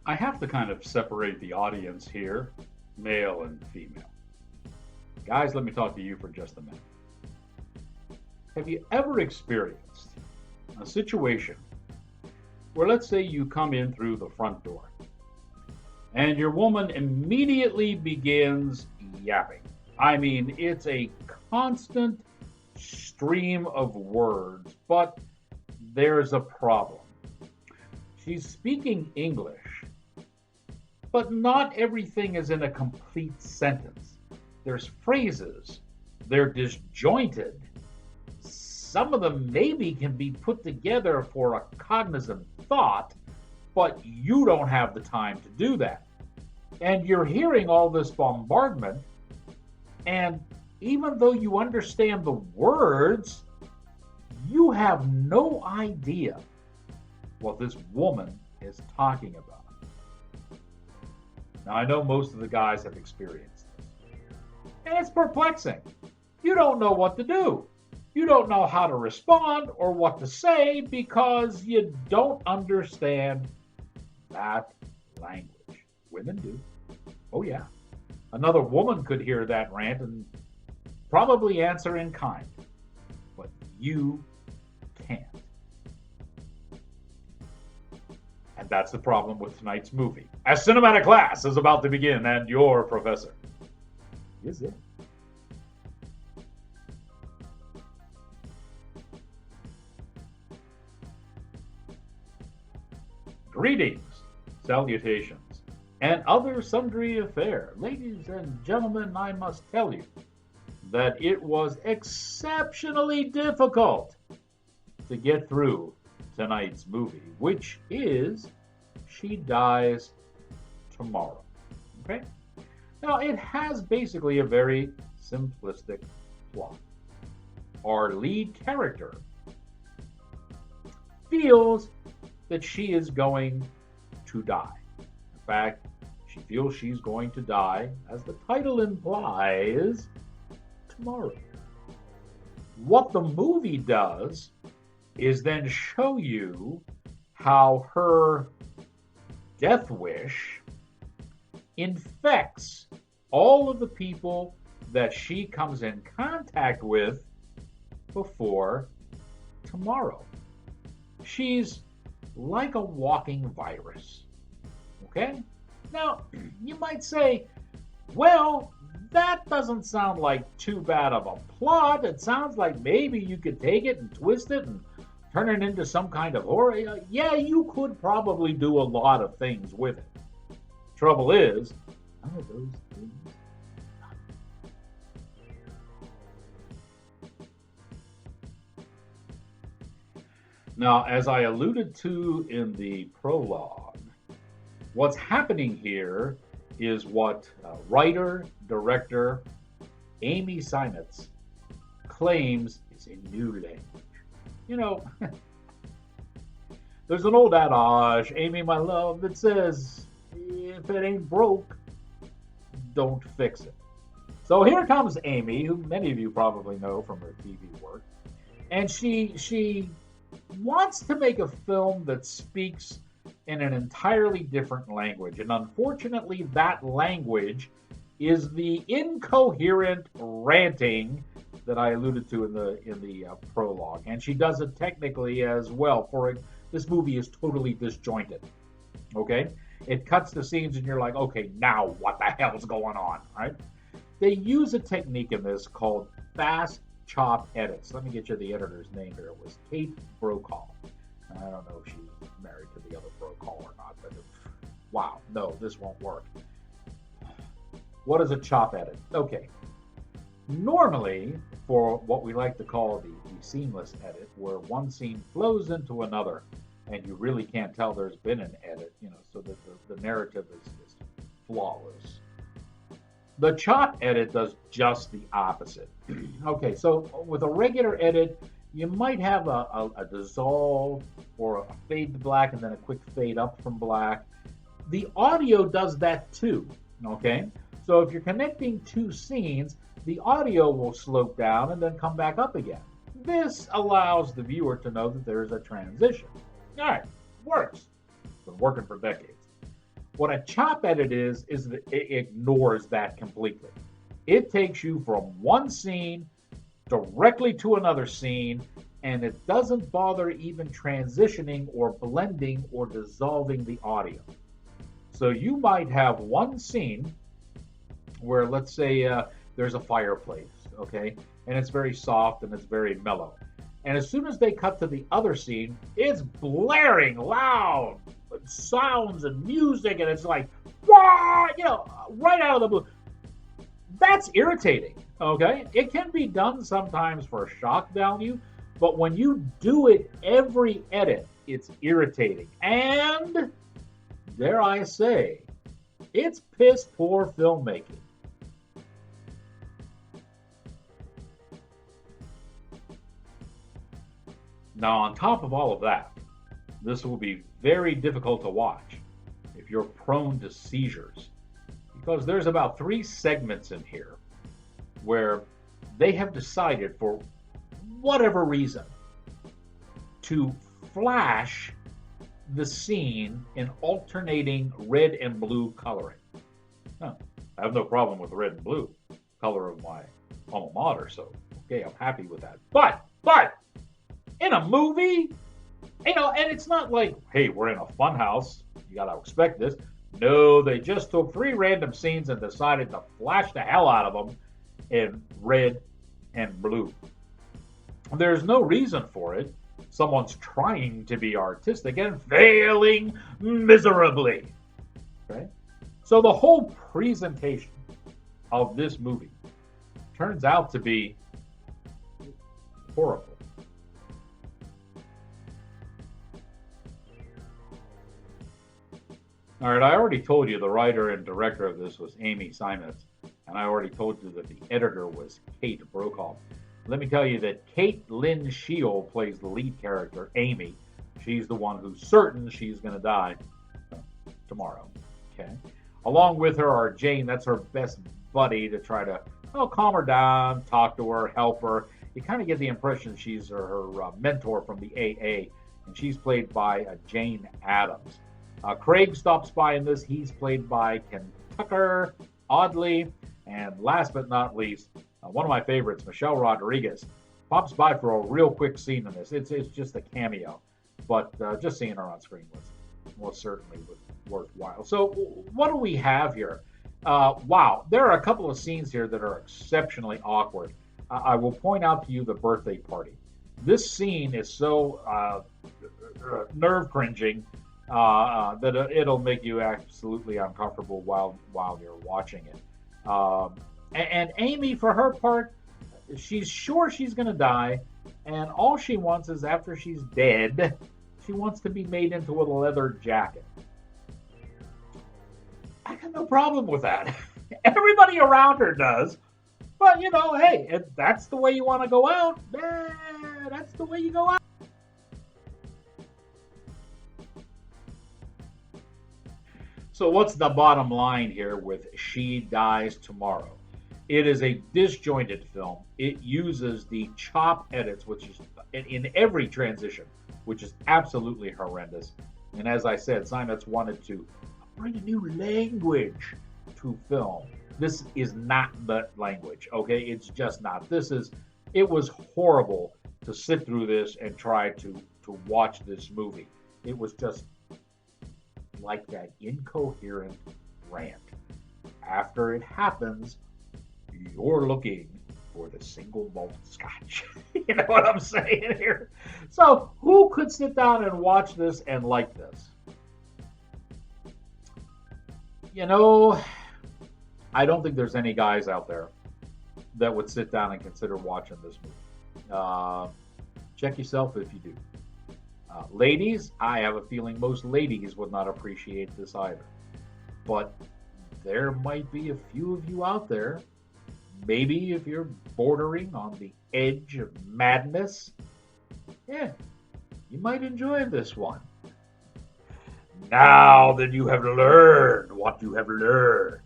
I have to kind of separate the audience here, male and female. Guys, let me talk to you for just a minute. Have you ever experienced a situation where, let's say, you come in through the front door and your woman immediately begins yapping? I mean, it's a constant stream of words, but there's a problem. She's speaking English, but not everything is in a complete sentence. There's phrases, they're disjointed. Some of them maybe can be put together for a cognizant thought, but you don't have the time to do that. And you're hearing all this bombardment, and even though you understand the words, you have no idea what this woman is talking about. Now, I know most of the guys have experienced this, and it's perplexing. You don't know what to do. You don't know how to respond or what to say because you don't understand that language. Women do. Oh, yeah. Another woman could hear that rant and probably answer in kind, but you can't. And that's the problem with tonight's movie. A cinematic class is about to begin, and your professor is it. Greetings, salutations, and other sundry affair. Ladies and gentlemen, I must tell you that it was exceptionally difficult to get through tonight's movie, which is She Dies Tomorrow. Okay? Now, it has basically a very simplistic plot. Our lead character feels that she is going to die. In fact, she feels she's going to die, as the title implies, tomorrow. What the movie does is then show you how her death wish infects all of the people that she comes in contact with before tomorrow. She's like a walking virus. Okay? Now, you might say, well, that doesn't sound like too bad of a plot. It sounds like maybe you could take it and twist it and turn it into some kind of horror. Yeah, you could probably do a lot of things with it. Trouble is, none of those things. Now, as I alluded to in the prologue, what's happening here is what writer, director Amy Seimetz claims is a new language. You know, there's an old adage, Amy, my love, that says, if it ain't broke, don't fix it. So here comes Amy, who many of you probably know from her TV work, and she wants to make a film that speaks in an entirely different language. And unfortunately, that language is the incoherent ranting that I alluded to in the prologue. And she does it technically as well. This movie is totally disjointed. Okay? It cuts the scenes and you're like, okay, now what the hell's going on? Right? They use a technique in this called fast chop edits. Let me get you the editor's name here. It was Kate Brokaw. I don't know if she's married to the other Brokaw or not, but wow, no, this won't work. What is a chop edit? Okay. Normally, for what we like to call the seamless edit, where one scene flows into another, and you really can't tell there's been an edit, so that the narrative is flawless. The chop edit does just the opposite. Okay, so with a regular edit, you might have a dissolve or a fade to black and then a quick fade up from black. The audio does that too, okay? So if you're connecting two scenes, the audio will slope down and then come back up again. This allows the viewer to know that there is a transition. All right, works. Been working for decades. What a chop edit is that it ignores that completely. It takes you from one scene directly to another scene, and it doesn't bother even transitioning or blending or dissolving the audio. So you might have one scene where, let's say, there's a fireplace, okay, and it's very soft and it's very mellow. And as soon as they cut to the other scene, it's blaring loud sounds and music, and it's like, wow, right out of the blue. That's irritating, okay? It can be done sometimes for shock value, but when you do it every edit, it's irritating. And, dare I say, it's piss poor filmmaking. Now, on top of all of that, this will be very difficult to watch if you're prone to seizures, because there's about 3 segments in here where they have decided, for whatever reason, to flash the scene in alternating red and blue coloring. Now, I have no problem with red and blue, color of my alma mater, so okay, I'm happy with that. But in a movie, and it's not like, hey, we're in a fun house, you gotta expect this. No, they just took 3 random scenes and decided to flash the hell out of them in red and blue. There's no reason for it. Someone's trying to be artistic and failing miserably. Okay? So the whole presentation of this movie turns out to be horrible. All right, I already told you the writer and director of this was Amy Simons, and I already told you that the editor was Kate Brokaw. Let me tell you that Kate Lynn Sheil plays the lead character, Amy. She's the one who's certain she's going to die tomorrow. Okay. Along with her are Jane, that's her best buddy, to try to calm her down, talk to her, help her. You kind of get the impression she's her mentor from the AA, and she's played by Jane Addams. Craig stops by in this. He's played by Ken Tucker, oddly. And last but not least, one of my favorites, Michelle Rodriguez, pops by for a real quick scene in this. It's just a cameo, but just seeing her on screen was certainly worthwhile. So what do we have here? Wow, there are a couple of scenes here that are exceptionally awkward. I will point out to you the birthday party. This scene is so nerve-cringing that it'll make you absolutely uncomfortable while you're watching it. And Amy, for her part, she's sure she's going to die, and all she wants is, after she's dead, she wants to be made into a leather jacket. I got no problem with that. Everybody around her does. But, hey, if that's the way you want to go out, that's the way you go out. So what's the bottom line here with She Dies Tomorrow? It is a disjointed film. It uses the chop edits, which is in every transition, which is absolutely horrendous. And as I said, Simons wanted to bring a new language to film. This is not the language, okay? It's just not. It was horrible to sit through this and try to watch this movie. It was just like that incoherent rant. After it happens, you're looking for the single malt scotch. You know what I'm saying here? So who could sit down and watch this and like this? I don't think there's any guys out there that would sit down and consider watching this movie. Check yourself if you do. Ladies, I have a feeling most ladies would not appreciate this either. But there might be a few of you out there, maybe if you're bordering on the edge of madness, you might enjoy this one. Now that you have learned what you have learned,